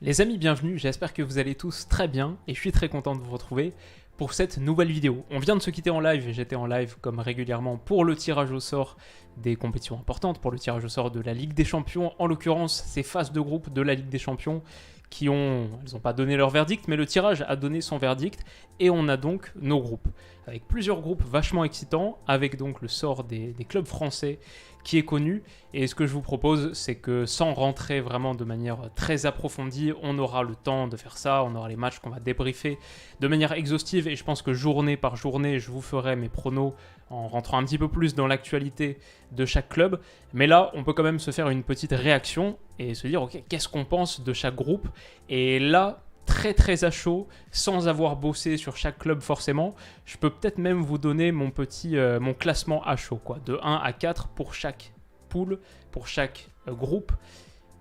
Les amis, bienvenue, j'espère que vous allez tous très bien et je suis très content de vous retrouver pour cette nouvelle vidéo. On vient de se quitter en live et j'étais en live comme régulièrement pour le tirage au sort des compétitions importantes, pour le tirage au sort de la Ligue des Champions, en l'occurrence ces phases de groupe de la Ligue des Champions elles n'ont pas donné leur verdict, mais le tirage a donné son verdict et on a donc nos groupes, avec plusieurs groupes vachement excitants, avec donc le sort des clubs français qui est connu. Et ce que je vous propose, c'est que sans rentrer vraiment de manière très approfondie, on aura le temps de faire ça, on aura les matchs qu'on va débriefer de manière exhaustive et je pense que journée par journée, je vous ferai mes pronos en rentrant un petit peu plus dans l'actualité de chaque club. Mais là, on peut quand même se faire une petite réaction et se dire, ok, qu'est-ce qu'on pense de chaque groupe? Et là, très très à chaud, sans avoir bossé sur chaque club forcément, je peux peut-être même vous donner mon classement à chaud, quoi, de 1 à 4 pour chaque pool, pour chaque groupe.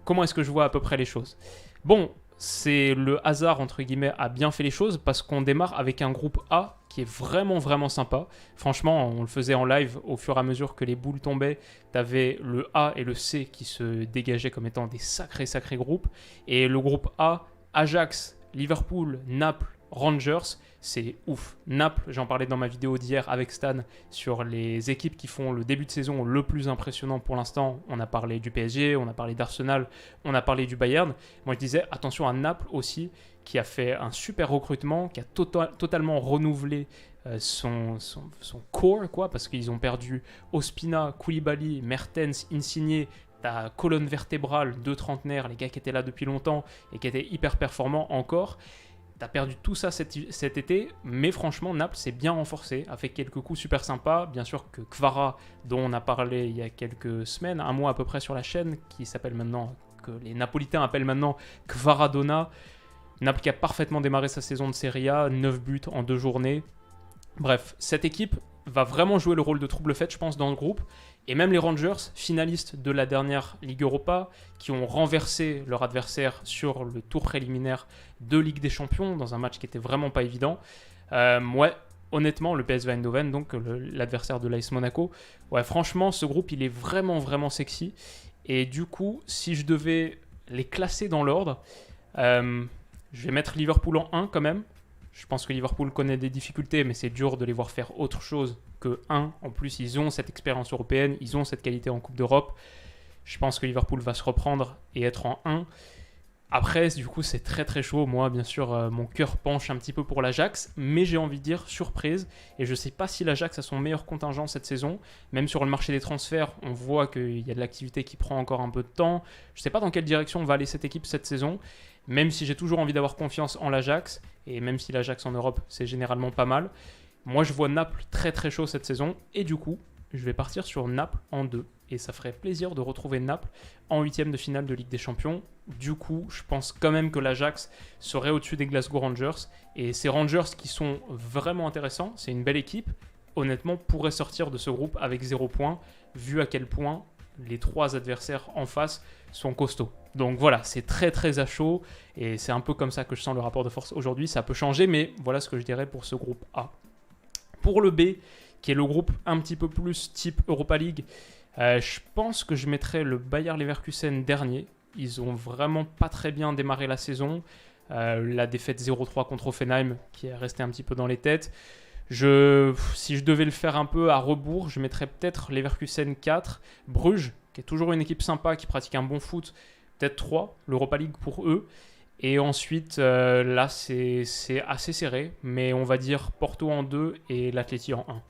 Comment est-ce que je vois à peu près les choses? Bon, c'est le hasard, entre guillemets, a bien fait les choses parce qu'on démarre avec un groupe A qui est vraiment vraiment sympa. Franchement, on le faisait en live au fur et à mesure que les boules tombaient. T'avais le A et le C qui se dégageaient comme étant des sacrés groupes. Et le groupe A, Ajax, Liverpool, Naples, Rangers, c'est ouf. Naples, j'en parlais dans ma vidéo d'hier avec Stan sur les équipes qui font le début de saison le plus impressionnant pour l'instant. On a parlé du PSG, on a parlé d'Arsenal, on a parlé du Bayern. Moi je disais attention à Naples aussi, qui a fait un super recrutement, qui a totalement renouvelé son core, quoi, parce qu'ils ont perdu Ospina, Koulibaly, Mertens, Insigne. Ta colonne vertébrale, deux trentenaires, les gars qui étaient là depuis longtemps et qui étaient hyper performants encore. T'as perdu tout ça cet été, mais franchement, Naples s'est bien renforcé, a fait quelques coups super sympas. Bien sûr que Kvara, dont on a parlé il y a quelques semaines, un mois à peu près sur la chaîne, qui s'appelle maintenant, que les Napolitains appellent maintenant Kvaradona. Naples qui a parfaitement démarré sa saison de Serie A, 9 buts en 2 journées. Bref, cette équipe va vraiment jouer le rôle de trouble-fête, je pense, dans le groupe. Et même les Rangers, finalistes de la dernière Ligue Europa, qui ont renversé leur adversaire sur le tour préliminaire de Ligue des Champions, dans un match qui était vraiment pas évident. Ouais, honnêtement, le PSV Eindhoven, donc l'adversaire de l'AS Monaco, ouais, franchement, ce groupe, il est vraiment, vraiment sexy. Et du coup, si je devais les classer dans l'ordre, je vais mettre Liverpool en 1 quand même. Je pense que Liverpool connaît des difficultés, mais c'est dur de les voir faire autre chose que 1. En plus, ils ont cette expérience européenne, ils ont cette qualité en Coupe d'Europe. Je pense que Liverpool va se reprendre et être en 1. Après, du coup, c'est très très chaud. Moi, bien sûr, mon cœur penche un petit peu pour l'Ajax, mais j'ai envie de dire surprise. Et je ne sais pas si l'Ajax a son meilleur contingent cette saison. Même sur le marché des transferts, on voit qu'il y a de l'activité qui prend encore un peu de temps. Je ne sais pas dans quelle direction va aller cette équipe cette saison. Même si j'ai toujours envie d'avoir confiance en l'Ajax, et même si l'Ajax en Europe, c'est généralement pas mal, moi je vois Naples très très chaud cette saison, et du coup, je vais partir sur Naples en 2. Et ça ferait plaisir de retrouver Naples en 8e de finale de Ligue des Champions. Du coup, je pense quand même que l'Ajax serait au-dessus des Glasgow Rangers, et ces Rangers qui sont vraiment intéressants, c'est une belle équipe, honnêtement, pourraient sortir de ce groupe avec 0 points, vu à quel point les 3 adversaires en face sont costauds. Donc voilà, c'est très très à chaud et c'est un peu comme ça que je sens le rapport de force aujourd'hui. Ça peut changer, mais voilà ce que je dirais pour ce groupe A. Pour le B, qui est le groupe un petit peu plus type Europa League, je pense que je mettrais le Bayer Leverkusen dernier. Ils ont vraiment pas très bien démarré la saison. La défaite 0-3 contre Offenheim qui est restée un petit peu dans les têtes. Si je devais le faire un peu à rebours, je mettrais peut-être Leverkusen 4, Bruges, qui est toujours une équipe sympa, qui pratique un bon foot, peut-être 3, l'Europa League pour eux. Et ensuite, là, c'est assez serré, mais on va dire Porto en 2 et l'Atleti en 1.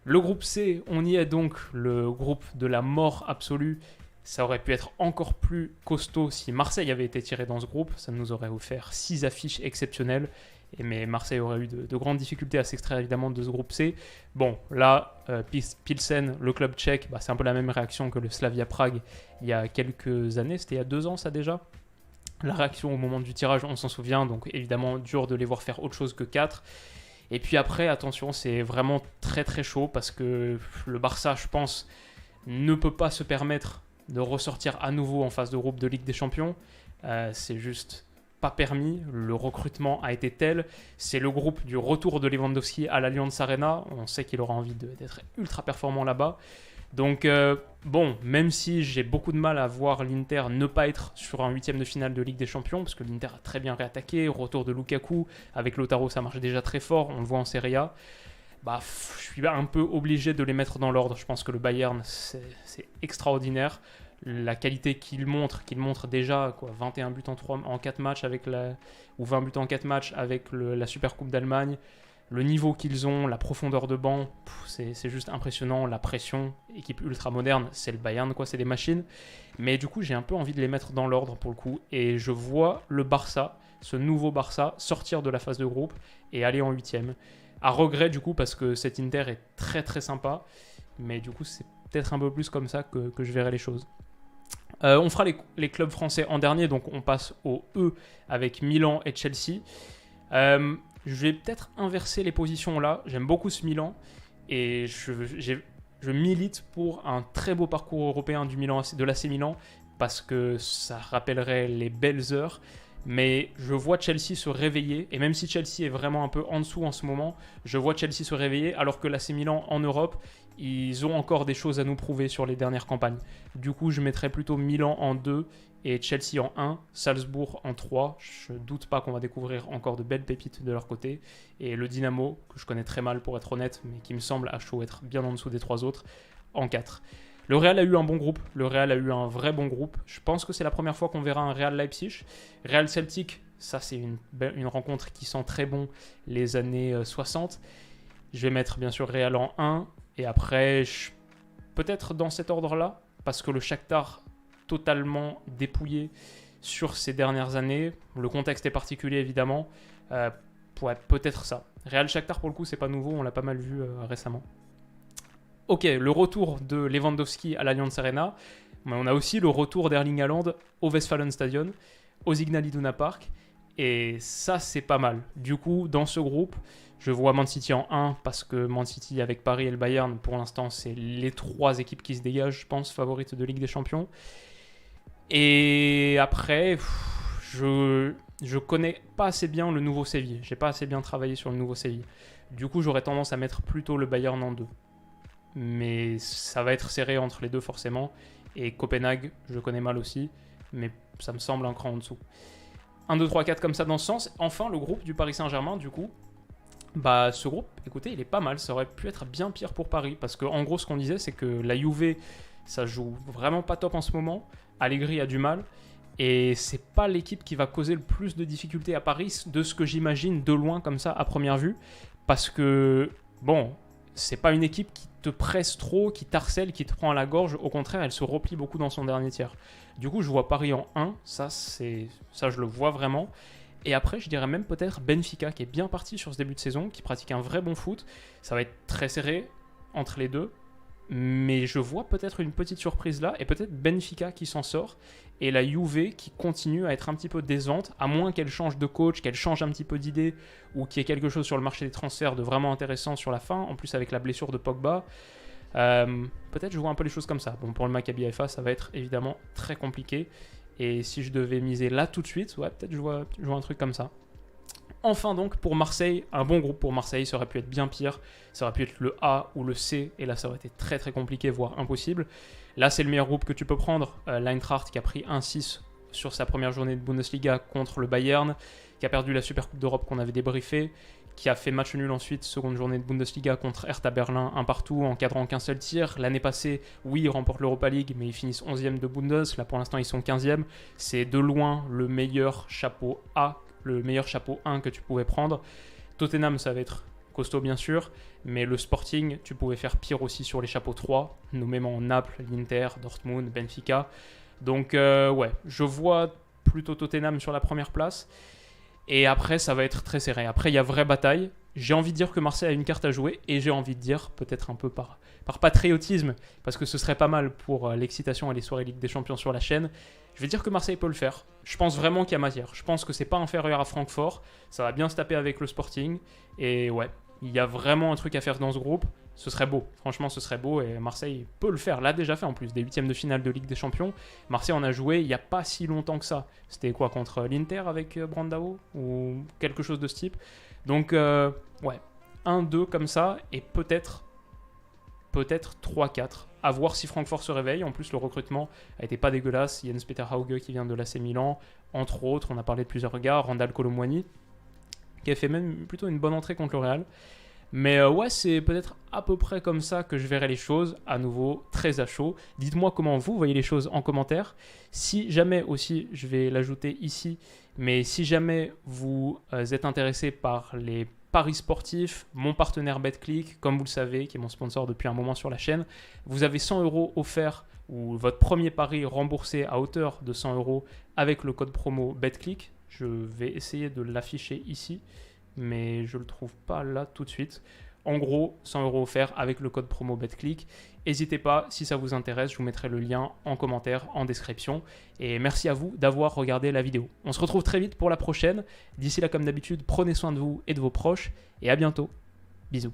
Le groupe C, on y est donc, le groupe de la mort absolue. Ça aurait pu être encore plus costaud si Marseille avait été tiré dans ce groupe. Ça nous aurait offert 6 affiches exceptionnelles. Mais Marseille aurait eu de grandes difficultés à s'extraire évidemment de ce groupe C. Bon, là, Pilsen, le club tchèque, c'est un peu la même réaction que le Slavia Prague il y a quelques années. C'était il y a 2 ans ça déjà. La réaction au moment du tirage, on s'en souvient. Donc évidemment, dur de les voir faire autre chose que 4. Et puis après, attention, c'est vraiment très très chaud parce que le Barça, je pense, ne peut pas se permettre de ressortir à nouveau en phase de groupe de Ligue des Champions. C'est juste pas permis, le recrutement a été tel, c'est le groupe du retour de Lewandowski à l'Allianz Arena, on sait qu'il aura envie d'être ultra performant là-bas, donc bon, même si j'ai beaucoup de mal à voir l'Inter ne pas être sur un huitième de finale de Ligue des Champions, parce que l'Inter a très bien réattaqué, retour de Lukaku, avec Lautaro ça marche déjà très fort, on le voit en Serie A, bah, je suis un peu obligé de les mettre dans l'ordre. Je pense que le Bayern, c'est extraordinaire. La qualité qu'il montre déjà, quoi, 21 buts en 4 matchs, ou 20 buts en 4 matchs avec la Super Coupe d'Allemagne, le niveau qu'ils ont, la profondeur de banc, c'est juste impressionnant. La pression, équipe ultra moderne, c'est le Bayern, quoi, c'est des machines. Mais du coup, j'ai un peu envie de les mettre dans l'ordre pour le coup. Et je vois le Barça, ce nouveau Barça, sortir de la phase de groupe et aller en huitième. À regret du coup, parce que cet Inter est très très sympa. Mais du coup, c'est peut-être un peu plus comme ça que je verrai les choses. On fera les clubs français en dernier, donc on passe au E avec Milan et Chelsea. Je vais peut-être inverser les positions là. J'aime beaucoup ce Milan et je milite pour un très beau parcours européen de l'AC Milan parce que ça rappellerait les belles heures. Mais je vois Chelsea se réveiller, et même si Chelsea est vraiment un peu en dessous en ce moment, je vois Chelsea se réveiller, alors que l'AC Milan en Europe, ils ont encore des choses à nous prouver sur les dernières campagnes. Du coup, je mettrais plutôt Milan en 2 et Chelsea en 1, Salzbourg en 3. Je doute pas qu'on va découvrir encore de belles pépites de leur côté. Et le Dynamo, que je connais très mal pour être honnête, mais qui me semble à chaud être bien en dessous des 3 autres, en 4. Le Real a eu un bon groupe, le Real a eu un vrai bon groupe. Je pense que c'est la première fois qu'on verra un Real Leipzig. Real Celtic, ça c'est une rencontre qui sent très bon les années 60. Je vais mettre bien sûr Real en 1. Et après, peut-être dans cet ordre-là, parce que le Shakhtar totalement dépouillé sur ces dernières années. Le contexte est particulier évidemment. Ouais, peut-être ça. Real Shakhtar pour le coup c'est pas nouveau, on l'a pas mal vu récemment. Ok, le retour de Lewandowski à l'Allianz Arena, mais on a aussi le retour d'Erling Haaland au Westfalenstadion, au Signal Iduna Park, et ça c'est pas mal. Du coup, dans ce groupe, je vois Man City en 1, parce que Man City avec Paris et le Bayern, pour l'instant, c'est les 3 équipes qui se dégagent, je pense, favorites de Ligue des Champions. Et après, je connais pas assez bien le nouveau Séville, j'ai pas assez bien travaillé sur le nouveau Séville. Du coup, j'aurais tendance à mettre plutôt le Bayern en 2. Mais ça va être serré entre les deux forcément. Et Copenhague, je connais mal aussi, mais ça me semble un cran en dessous. 1, 2, 3, 4 comme ça dans ce sens. Enfin, le groupe du Paris Saint-Germain, du coup, bah ce groupe, écoutez, il est pas mal. Ça aurait pu être bien pire pour Paris, parce que en gros, ce qu'on disait, c'est que la Juve, ça joue vraiment pas top en ce moment. Allegri a du mal. Et c'est pas l'équipe qui va causer le plus de difficultés à Paris, de ce que j'imagine de loin comme ça à première vue. Parce que, bon, c'est pas une équipe qui te presse trop, qui t'harcèle, qui te prend à la gorge. Au contraire, elle se replie beaucoup dans son dernier tiers. Du coup, je vois Paris en 1, ça je le vois vraiment. Et après, je dirais même peut-être Benfica, qui est bien parti sur ce début de saison, qui pratique un vrai bon foot. Ça va être très serré entre les deux. Mais je vois peut-être une petite surprise là, et peut-être Benfica qui s'en sort, et la Juve qui continue à être un petit peu décevante, à moins qu'elle change de coach, qu'elle change un petit peu d'idée, ou qu'il y ait quelque chose sur le marché des transferts de vraiment intéressant sur la fin, en plus avec la blessure de Pogba. Peut-être je vois un peu les choses comme ça. Bon, pour le Maccabi Haifa, ça va être évidemment très compliqué, et si je devais miser là tout de suite, ouais, peut-être je vois un truc comme ça. Enfin donc pour Marseille, un bon groupe pour Marseille, ça aurait pu être bien pire, ça aurait pu être le A ou le C, et là ça aurait été très très compliqué, voire impossible. Là c'est le meilleur groupe que tu peux prendre, l'Eintracht qui a pris 1-6 sur sa première journée de Bundesliga contre le Bayern, qui a perdu la Super Coupe d'Europe qu'on avait débriefé, qui a fait match nul ensuite, seconde journée de Bundesliga contre Hertha Berlin, un partout, encadrant qu'un seul tir. L'année passée, oui, ils remportent l'Europa League, mais ils finissent 11e de Bundes, là pour l'instant ils sont 15e. C'est de loin le meilleur chapeau A, le meilleur chapeau 1 que tu pouvais prendre. Tottenham, ça va être costaud bien sûr, mais le Sporting, tu pouvais faire pire aussi sur les chapeaux 3, nommément Naples, l'Inter, Dortmund, Benfica. Donc ouais, je vois plutôt Tottenham sur la première place. Et après, ça va être très serré. Après, il y a vraie bataille. J'ai envie de dire que Marseille a une carte à jouer, et j'ai envie de dire, peut-être un peu par patriotisme, parce que ce serait pas mal pour l'excitation et les soirées Ligue des Champions sur la chaîne, je vais dire que Marseille peut le faire. Je pense vraiment qu'il y a matière. Je pense que c'est pas inférieur à Francfort. Ça va bien se taper avec le Sporting. Et ouais, il y a vraiment un truc à faire dans ce groupe. Ce serait beau. Franchement, ce serait beau. Et Marseille peut le faire. L'a déjà fait en plus. Des huitièmes de finale de Ligue des Champions. Marseille en a joué il n'y a pas si longtemps que ça. C'était quoi, contre l'Inter avec Brandao ou quelque chose de ce type. Donc, ouais. 1-2 comme ça. Et peut-être peut-être 3-4. À voir si Francfort se réveille. En plus, le recrutement a été pas dégueulasse. Jens Peter Hauge qui vient de l'AC Milan, entre autres. On a parlé de plusieurs gars. Randal Kolo Muani, qui a fait même plutôt une bonne entrée contre le Real. Mais ouais, c'est peut-être à peu près comme ça que je verrai les choses, à nouveau très à chaud. Dites-moi comment vous voyez les choses en commentaire. Si jamais aussi, je vais l'ajouter ici, mais si jamais vous êtes intéressé par les paris sportifs, mon partenaire BetClick, comme vous le savez, qui est mon sponsor depuis un moment sur la chaîne, vous avez 100 € offerts ou votre premier pari remboursé à hauteur de 100 € avec le code promo BetClick. Je vais essayer de l'afficher ici, mais je ne le trouve pas là tout de suite. En gros, 100 € offerts avec le code promo BetClick. N'hésitez pas, si ça vous intéresse, je vous mettrai le lien en commentaire, en description. Et merci à vous d'avoir regardé la vidéo. On se retrouve très vite pour la prochaine. D'ici là, comme d'habitude, prenez soin de vous et de vos proches. Et à bientôt. Bisous.